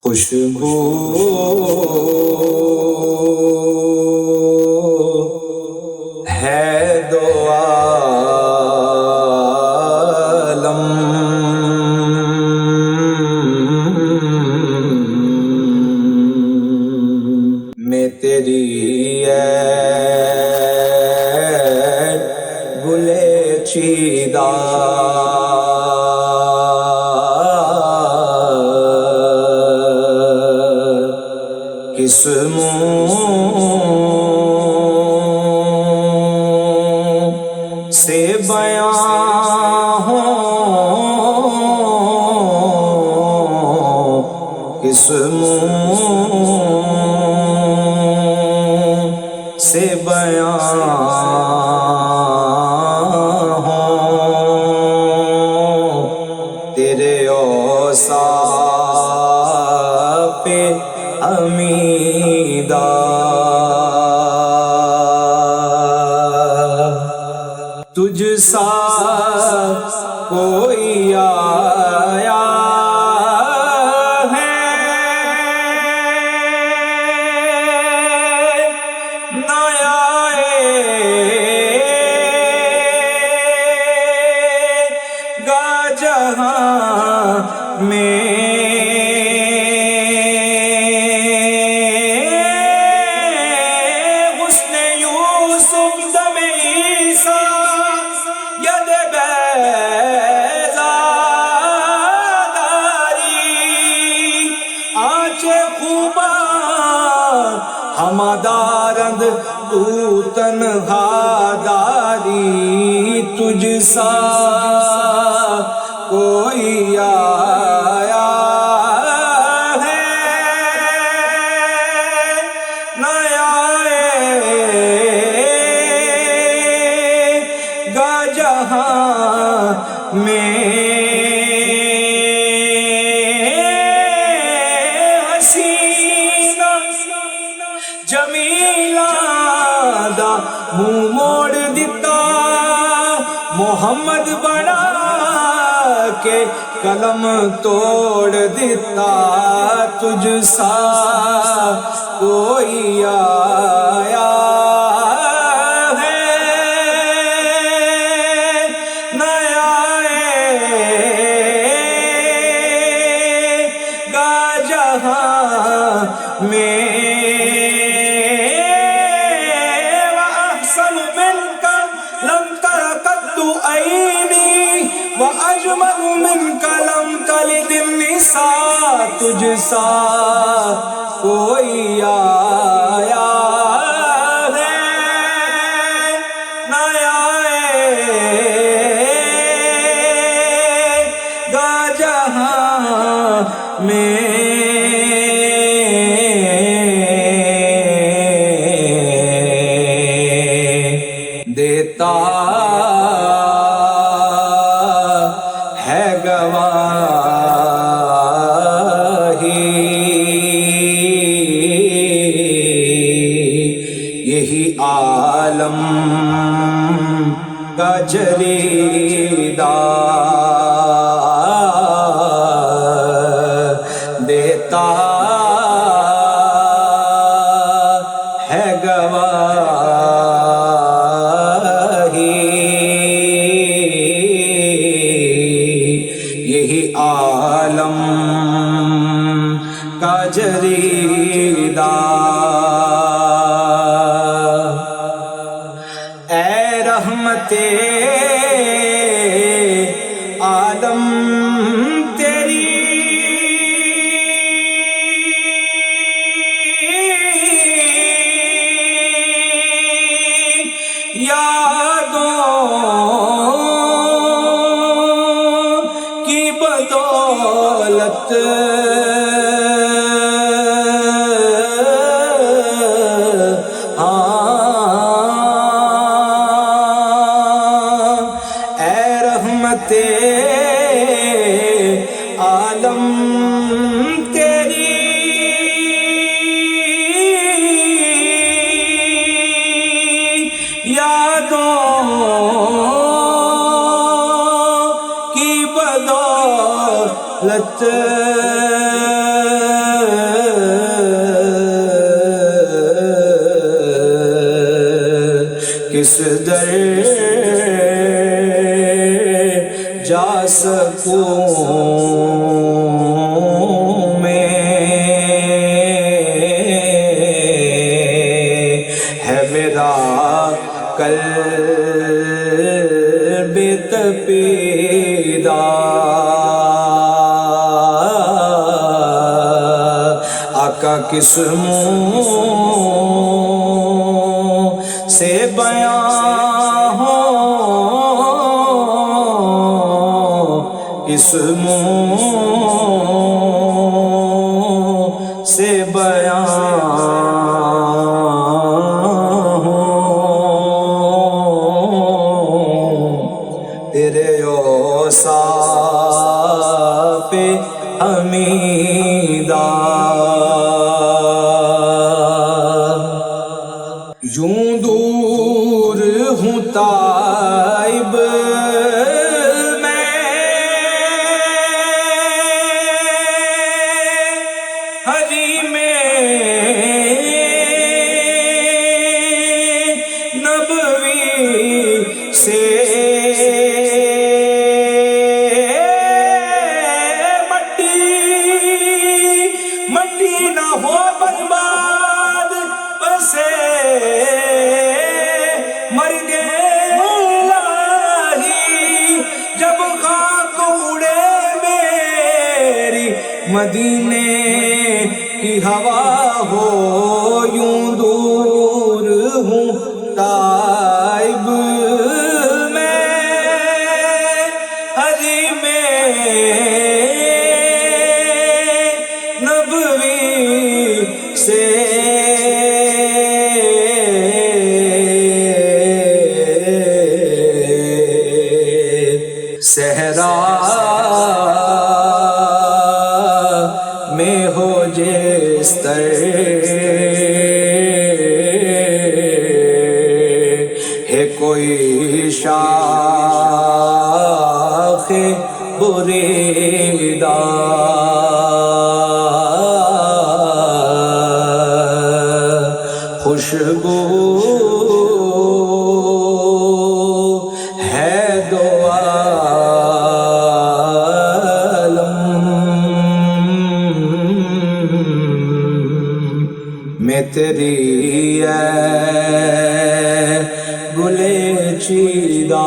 خوشبو ہے دو عالم میں تیری گلے چیدہ کس منہ سے بیان ہو، کس منہ سے بیان ہو تیرے اوصاف حمیدہ۔ تجھ سا کوئی آیا ہے نہ آئے گا جہاں میں، ہمادارند تو تنہا داری، تجھ سا کوئی آیا ہے نہ آئے گا جہاں میں۔ جمیلا دا منہ موڑ دیتا، محمد بنا کے قلم توڑ دیتا، تجھ سا کوئی آیا ہے نہ آئے گا جہاں میں۔ وَأَجْمَلُ مِنْكَ لَمْ تَلِدِ النِّسَاء، تجھ سا کوئی آیا ہے نہ آئے گا جہاں میں۔ دیتا ہے گواہی یہی عالم کا جریدہ، دیتا ہے گواہی یہی عالم کا جریدہ۔ اے رحمت عالم تیری یادوں کی بدولت اے رحمت عالم تیری یادوں کی بدولت کس در جا سکوں میں، ہے میرا قلب تپیدہ، آقا کس منہ سے بیان ہو، کس منہ سے بیان ہو، تیرے اوصاف حمیدہ، یوں دور ہوں طائب میں، حریم نبوی سے، مٹی نہ ہو برباد بسے مرگ الہی، جب خاک اڑے میری مدینے کی ہوا ہو، یوں دور ہوں طائب میں، حریم نبوی سے، صحرا میں ہو جس طرح ہے کوئی شاخ بریدہ، خوشبو ہے دو عالم میں تیری ہے گلے چیدہ،